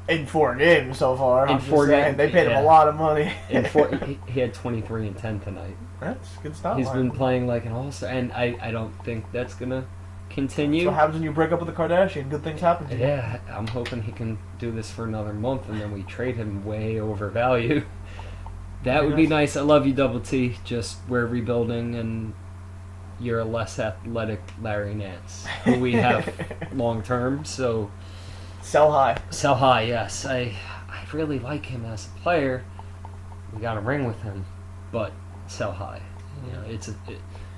In 4 games so far. In I'm 4 just saying, games, they paid him yeah. a lot of money. He had 23 and 10 tonight. That's good stuff. He's been playing like an all-star, and I don't think that's gonna continue. So what happens when you break up with a Kardashian? Good things happen to you. Yeah, I'm hoping he can do this for another month, and then we trade him way over value. That would be nice. I love you, Double T. Just we're rebuilding, and you're a less athletic Larry Nance, who we have long term. So Sell high. sell high. Yes, I really like him as a player. We got a ring with him, but sell high. You know,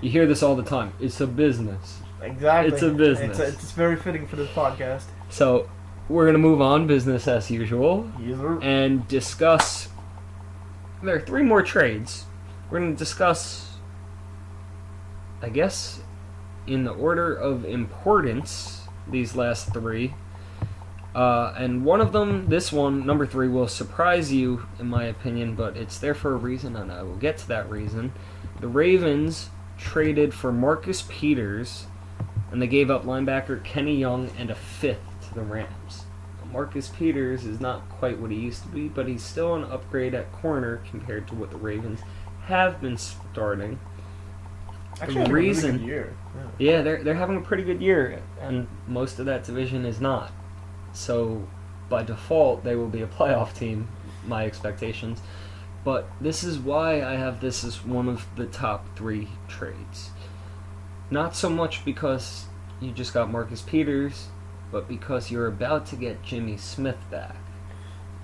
you hear this all the time. It's a business. Exactly. It's a business. It's very fitting for this podcast. So we're gonna move on, business as usual, User. and discuss. There are 3 more trades. We're gonna discuss, I guess, in the order of importance, these last 3. And one of them, this one, number 3, will surprise you, in my opinion, but it's there for a reason, and I will get to that reason. The Ravens traded for Marcus Peters, and they gave up linebacker Kenny Young and a 5th to the Rams. Marcus Peters is not quite what he used to be, but he's still an upgrade at corner compared to what the Ravens have been starting. Actually, having a really good year. Yeah, they're having a pretty good year, and most of that division is not. So, by default, they will be a playoff team, my expectations. But this is why I have this as one of the top 3 trades. Not so much because you just got Marcus Peters, but because you're about to get Jimmy Smith back.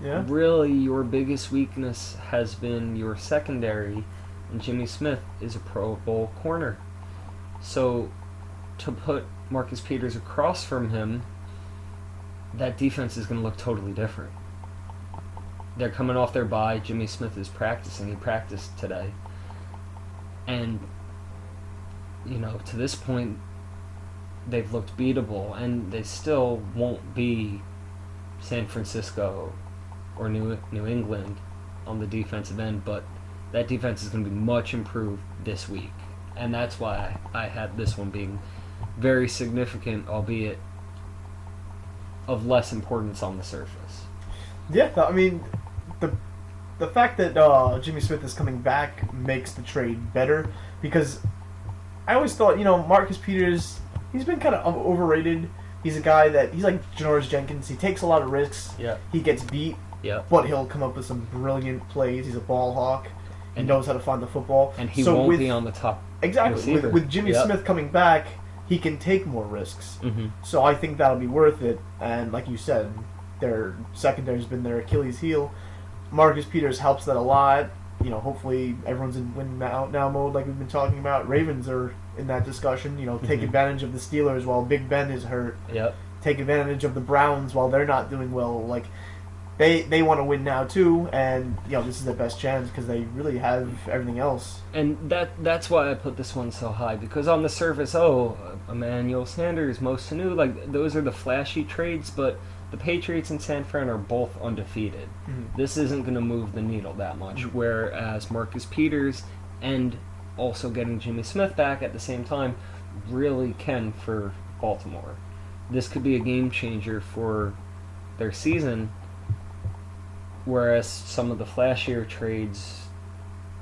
Yeah. Really, your biggest weakness has been your secondary, and Jimmy Smith is a Pro Bowl corner. So, to put Marcus Peters across from him, that defense is going to look totally different. They're coming off their bye. Jimmy Smith is practicing. He practiced today. And, to this point, they've looked beatable, and they still won't be San Francisco or New England on the defensive end, but that defense is going to be much improved this week. And that's why I had this one being very significant, albeit of less importance on the surface. Yeah, I mean, the fact that Jimmy Smith is coming back makes the trade better, because I always thought, Marcus Peters, he's been kind of overrated. He's a guy that, he's like Janoris Jenkins. He takes a lot of risks. Yeah. He gets beat, Yeah. but he'll come up with some brilliant plays. He's a ball hawk. He knows how to find the football. And he won't be on the top Exactly. receiver. With Jimmy Smith coming back, he can take more risks. Mm-hmm. So I think that'll be worth it. And like you said, their secondary's been their Achilles heel. Marcus Peters helps that a lot. Hopefully everyone's in win now mode like we've been talking about. Ravens are in that discussion. Take advantage of the Steelers while Big Ben is hurt. Yep. Take advantage of the Browns while they're not doing well. Like, they want to win now too, and this is their best chance because they really have everything else. And that's why I put this one so high, because on the surface, Emmanuel Sanders, Mo Sanu, like those are the flashy trades, but the Patriots and San Fran are both undefeated. Mm-hmm. This isn't going to move the needle that much, whereas Marcus Peters and also getting Jimmy Smith back at the same time really can for Baltimore. This could be a game changer for their season, whereas some of the flashier trades,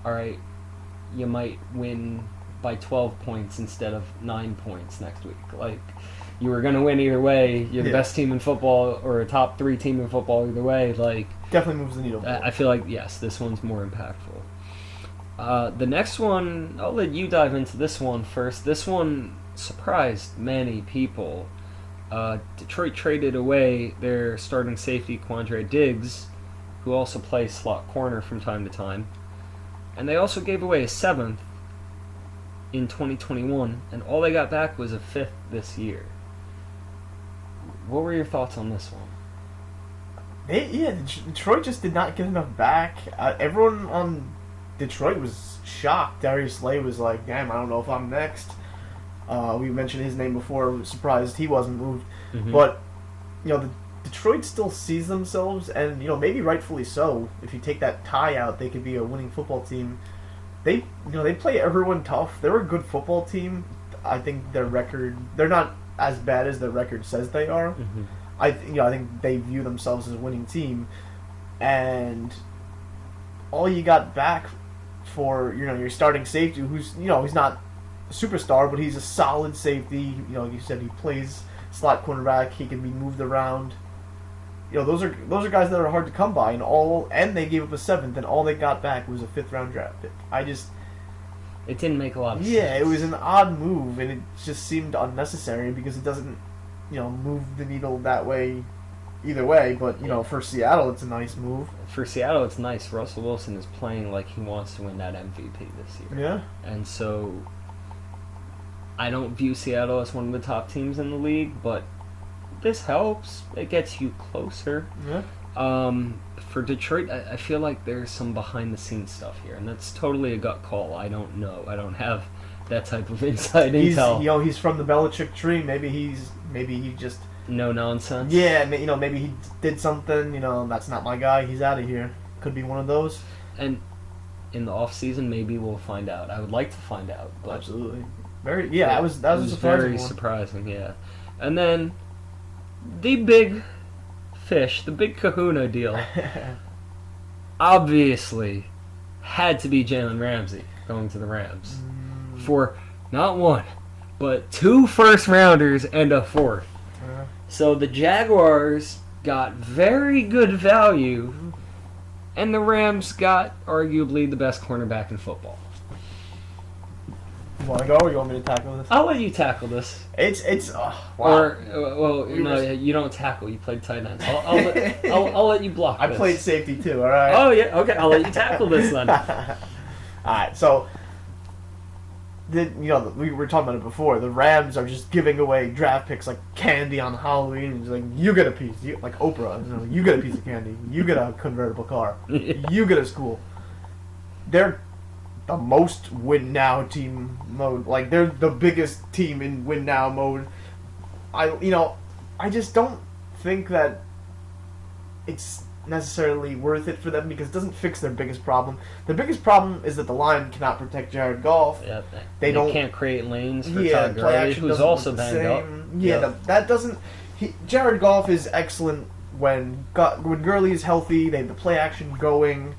alright, you might win by 12 points instead of 9 points next week. Like, you were going to win either way. You're the best team in football, or a top 3 team in football either way. Like, definitely moves the needle. I feel like, yes, this one's more impactful. The next one, I'll let you dive into this one first. This one surprised many people. Detroit traded away their starting safety, Quandre Diggs, who also plays slot corner from time to time. And they also gave away a 7th in 2021, and all they got back was a 5th this year. What were your thoughts on this one? Detroit just did not get enough back. Everyone on Detroit was shocked. Darius Slay was like, damn, I don't know if I'm next. We mentioned his name before. I was surprised he wasn't moved. Mm-hmm. But, Detroit still sees themselves, and, maybe rightfully so. If you take that tie out, they could be a winning football team. They play everyone tough. They're a good football team. I think their record, they're not as bad as their record says they are. Mm-hmm. I think they view themselves as a winning team, and all you got back for your starting safety, who's he's not a superstar, but he's a solid safety. Like you said, he plays slot cornerback. He can be moved around. Those are guys that are hard to come by, and they gave up a 7th, and all they got back was a 5th round draft pick. It didn't make a lot of sense. Yeah, it was an odd move, and it just seemed unnecessary because it doesn't, move the needle that way either way. But, for Seattle, it's a nice move. For Seattle, it's nice. Russell Wilson is playing like he wants to win that MVP this year. Yeah. And so, I don't view Seattle as one of the top teams in the league, but this helps. It gets you closer. Yeah. For Detroit, I feel like there's some behind-the-scenes stuff here, and that's totally a gut call. I don't know. I don't have that type of inside intel. He's from the Belichick tree. Maybe he just no nonsense. Yeah, maybe he did something. That's not my guy. He's out of here. Could be one of those. And in the off season, maybe we'll find out. I would like to find out. But absolutely. That was a surprising very one. surprising. Yeah, and then the big fish, the big kahuna deal, obviously had to be Jalen Ramsey going to the Rams for not one, but 2 first-rounders and a 4th. So the Jaguars got very good value, and the Rams got arguably the best cornerback in football. You want to go, or you want me to tackle this? I'll let you tackle this. It's wow. Or no, you don't tackle. You played tight end. I'll let you block. I this. played safety too. All right. Oh yeah, okay. I'll let you tackle this then. All right. So, we were talking about it before. The Rams are just giving away draft picks like candy on Halloween. It's like, you get a piece, like Oprah. You get a piece of candy. You get a convertible car. You get a school. They're the most win now team mode. Like, they're the biggest team in win now mode. I just don't think that it's necessarily worth it for them because it doesn't fix their biggest problem. The biggest problem is that the line cannot protect Jared Goff. Yeah, they don't can't create lanes for yeah, Todd play Gurley, action who's doesn't also look the banged up. same. Yeah, that doesn't. Jared Goff is excellent when Gurley is healthy. They have the play action going,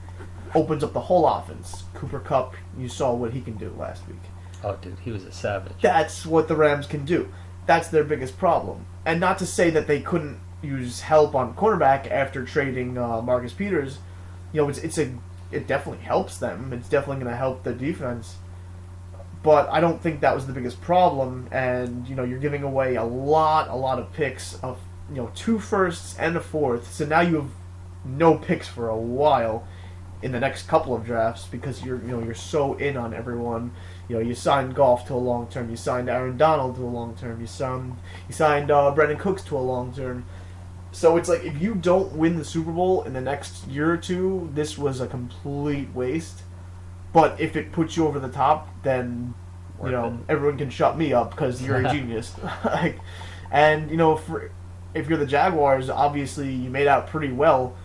opens up the whole offense. Cooper Kupp, you saw what he can do last week. Oh, dude, he was a savage. That's what the Rams can do. That's their biggest problem. And not to say that they couldn't use help on cornerback after trading Marcus Peters. It definitely helps them. It's definitely going to help their defense. But I don't think that was the biggest problem. And you're giving away a lot of picks of 2 firsts and a 4th. So now you have no picks for a while in the next couple of drafts because you're so in on everyone. You signed Goff to a long term. You signed Aaron Donald to a long term. You signed Brandon Cooks to a long term. So it's like, if you don't win the Super Bowl in the next year or two, this was a complete waste. But if it puts you over the top, then everyone can shut me up because you're a genius. And if you're the Jaguars, obviously you made out pretty well.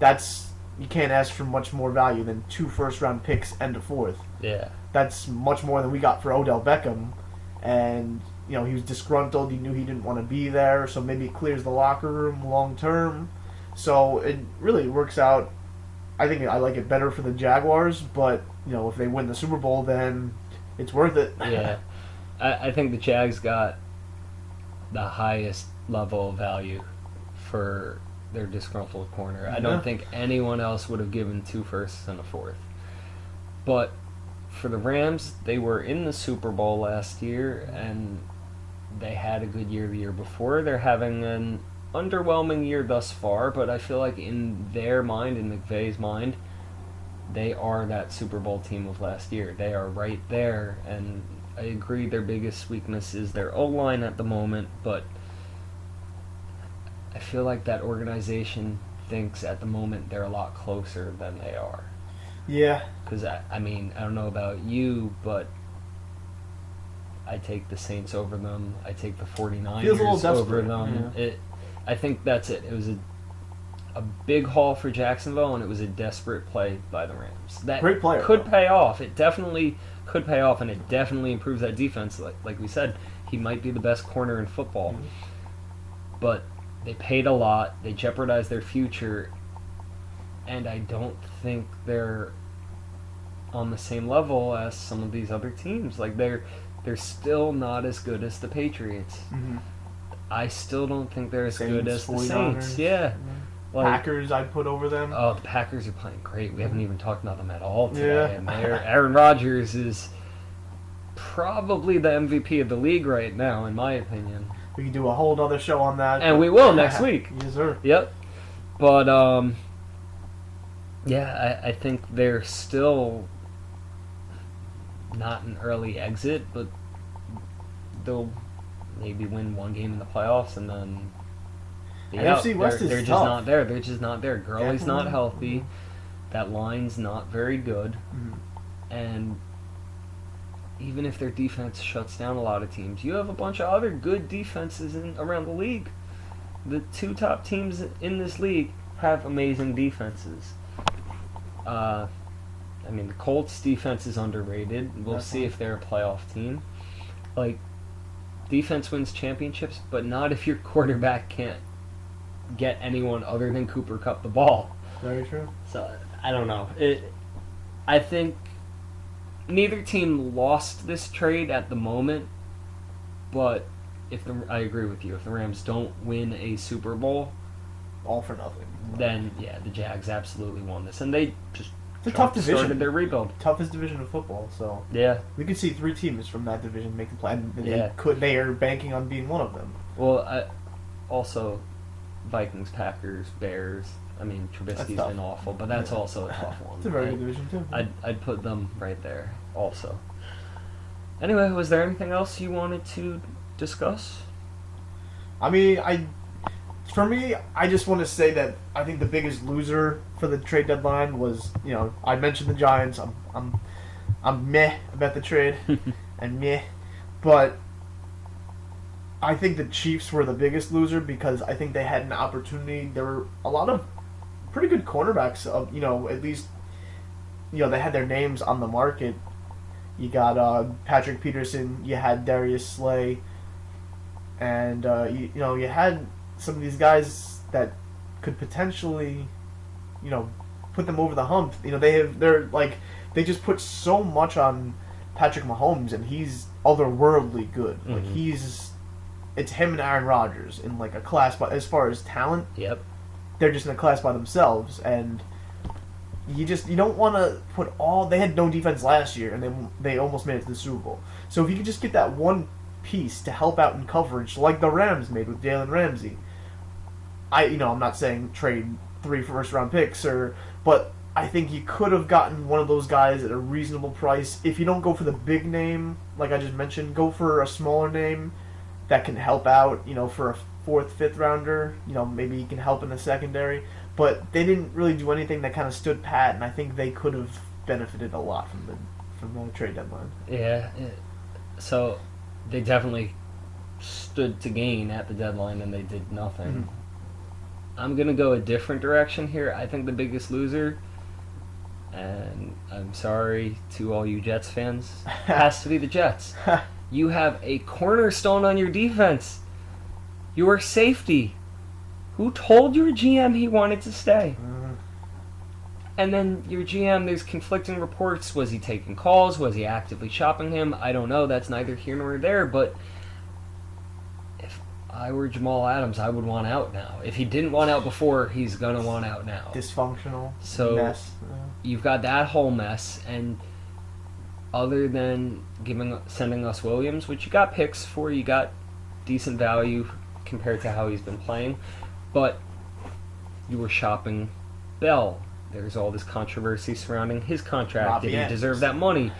You can't ask for much more value than 2 first-round picks and a 4th. Yeah. That's much more than we got for Odell Beckham. And, he was disgruntled. He knew he didn't want to be there, so maybe it clears the locker room long-term. So it really works out. I think I like it better for the Jaguars, but, if they win the Super Bowl, then it's worth it. Yeah. I think the Jags got the highest level of value for their disgruntled corner. I don't think anyone else would have given 2 firsts and a 4th. But for the Rams, they were in the Super Bowl last year, and they had a good year the year before. They're having an underwhelming year thus far, but I feel like in their mind, in McVay's mind, they are that Super Bowl team of last year. They are right there, and I agree their biggest weakness is their O-line at the moment, but I feel like that organization thinks at the moment they're a lot closer than they are. Yeah. Because, I don't know about you, but I take the Saints over them. I take the 49ers over them. Yeah. I think that's it. It was a big haul for Jacksonville, and it was a desperate play by the Rams. That Great player, could though. pay off. It definitely could pay off, and it definitely improves that defense. Like we said, he might be the best corner in football. Mm-hmm. But they paid a lot. They jeopardized their future, and I don't think they're on the same level as some of these other teams. Like, they're still not as good as the Patriots. Mm-hmm. I still don't think they're as good as the 49ers. Saints. Yeah. Mm-hmm. Packers, I'd put over them. Oh, the Packers are playing great. We haven't even talked about them at all today. Yeah. And Aaron Rodgers is probably the MVP of the league right now, in my opinion. We can do a whole other show on that. And we will next week. Yes, sir. Yep. But, yeah, I think they're still not an early exit, but they'll maybe win one game in the playoffs and then be out. NFC West is They're just tough. not there. They're just not there. Gurley's Definitely. not healthy. Mm-hmm. That line's not very good. Mm-hmm. And even if their defense shuts down a lot of teams, you have a bunch of other good defenses around the league. The 2 top teams in this league have amazing defenses. The Colts' defense is underrated. We'll see if they're a playoff team. Like, defense wins championships, but not if your quarterback can't get anyone other than Cooper Kupp the ball. Very true. So I don't know. I think neither team lost this trade at the moment, but I agree with you. If the Rams don't win a Super Bowl, All for nothing. then yeah, the Jags absolutely won this, and they just It's a tough division. started their rebuild. Toughest division of football. So Yeah. we could see 3 teams from that division make the play. And Yeah. they are banking on being one of them. Well, also Vikings, Packers, Bears. I mean, Trubisky's tough. been awful, but that's also a tough one. It's a very good division too. I'd put them right there also. Anyway, was there anything else you wanted to discuss? I mean, for me, I just want to say that I think the biggest loser for the trade deadline was, I mentioned the Giants. I'm meh about the trade, and meh, but I think the Chiefs were the biggest loser because I think they had an opportunity. There were a lot of pretty good cornerbacks of, at least, they had their names on the market. You got Patrick Peterson, you had Darius Slay, and you had some of these guys that could potentially, put them over the hump. They just put so much on Patrick Mahomes, and he's otherworldly good. Mm-hmm. Like it's him and Aaron Rodgers in like a class. But as far as talent, Yep. they're just in a class by themselves, and you don't want to put all. They had no defense last year, and they almost made it to the Super Bowl. So if you could just get that one piece to help out in coverage, like the Rams made with Jalen Ramsey. I'm not saying trade 3 first-round picks, but I think you could have gotten one of those guys at a reasonable price. If you don't go for the big name, like I just mentioned, go for a smaller name that can help out, for a 4th, 5th rounder. Maybe he can help in the secondary. But they didn't really do anything that kind of stood pat, and I think they could have benefited a lot from the trade deadline. Yeah. So they definitely stood to gain at the deadline, and they did nothing. Mm-hmm. I'm going to go a different direction here. I think the biggest loser, and I'm sorry to all you Jets fans, has to be the Jets. You have a cornerstone on your defense. Your safety. Who told your GM he wanted to stay? And then your GM, there's conflicting reports. Was he taking calls? Was he actively shopping him? I don't know. That's neither here nor there. But if I were Jamal Adams, I would want out now. If he didn't want out before, he's going to want out now. Dysfunctional So mess. you've got that whole mess. And other than sending us Williams, which you got picks for, you got decent value compared to how he's been playing. But you were shopping Bell. There's all this controversy surrounding his contract. Robbie Did he Anderson. deserve that money?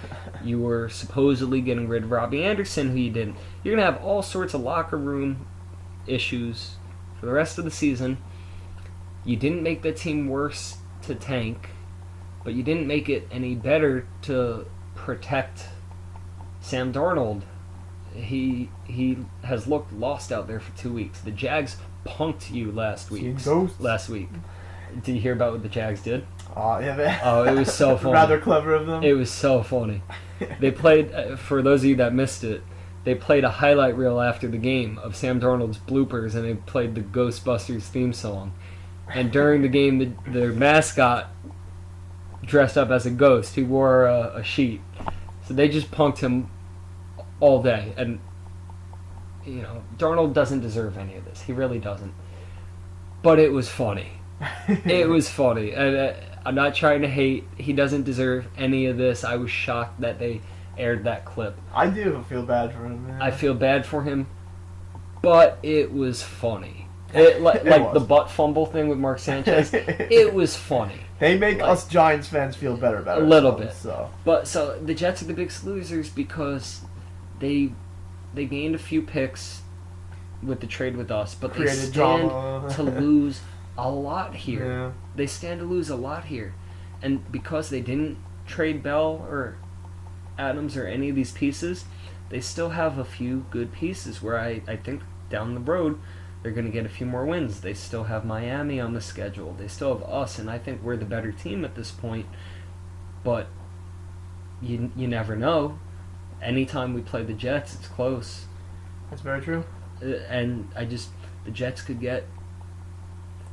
You were supposedly getting rid of Robbie Anderson, who you didn't. You're going to have all sorts of locker room issues for the rest of the season. You didn't make the team worse to tank, but you didn't make it any better to protect Sam Darnold. He has looked lost out there for 2 weeks. The Jags punked you last week. Did you hear about what the Jags did? Yeah, Oh, it was so funny. Rather clever of them. It was so funny. They played, for those of you that missed it, they played a highlight reel after the game of Sam Darnold's bloopers, and they played the Ghostbusters theme song. And during the game, their mascot dressed up as a ghost. He wore a sheet. So they just punked him all day. And, Darnold doesn't deserve any of this. He really doesn't. But it was funny. It was funny. And I'm not trying to hate. He doesn't deserve any of this. I was shocked that they aired that clip. I do feel bad for him, man. I feel bad for him, but it was funny. Like was. the butt fumble thing with Mark Sanchez. It was funny. They make us Giants fans feel better about it. A little bit. So. But so the Jets are the biggest losers they gained a few picks with the trade with us, but they Created stand drama. to lose a lot here. Yeah. They stand to lose a lot here. And because they didn't trade Bell or Adams or any of these pieces, they still have a few good pieces where I think down the road they're going to get a few more wins. They still have Miami on the schedule. They still have us, and I think we're the better team at this point. But you never know. Anytime we play the Jets, it's close. That's very true. And the Jets could get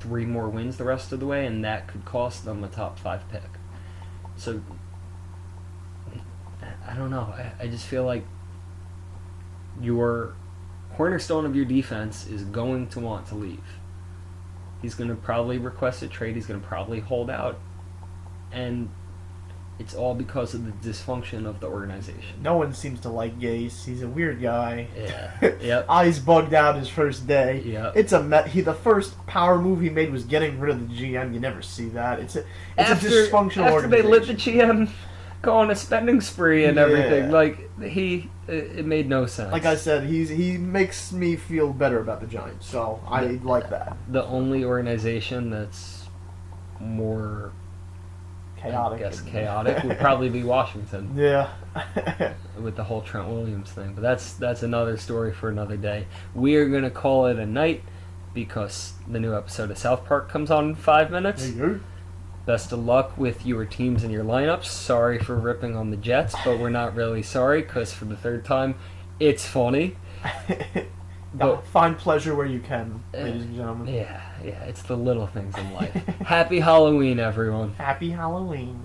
3 more wins the rest of the way, and that could cost them a top 5 pick. So, I don't know. I just feel like your cornerstone of your defense is going to want to leave. He's going to probably request a trade. He's going to probably hold out. And it's all because of the dysfunction of the organization. No one seems to like Gase. He's a weird guy. Yeah. Yep. Eyes bugged out his first day. Yep. It's the first power move he made was getting rid of the GM. You never see that. It's a dysfunctional after they organization. let the GM go on a spending spree and everything. Yeah. Like, it made no sense. Like I said, he makes me feel better about the Giants, so I like that. The only organization that's more Chaotic. I guess chaotic would probably be Washington. Yeah. With the whole Trent Williams thing. But that's another story for another day. We are going to call it a night because the new episode of South Park comes on in 5 minutes. There you go. Best of luck with your teams and your lineups. Sorry for ripping on the Jets, but we're not really sorry because for the third time, it's funny. But find pleasure where you can, ladies and gentlemen. Yeah, it's the little things in life. Happy Halloween, everyone. Happy Halloween.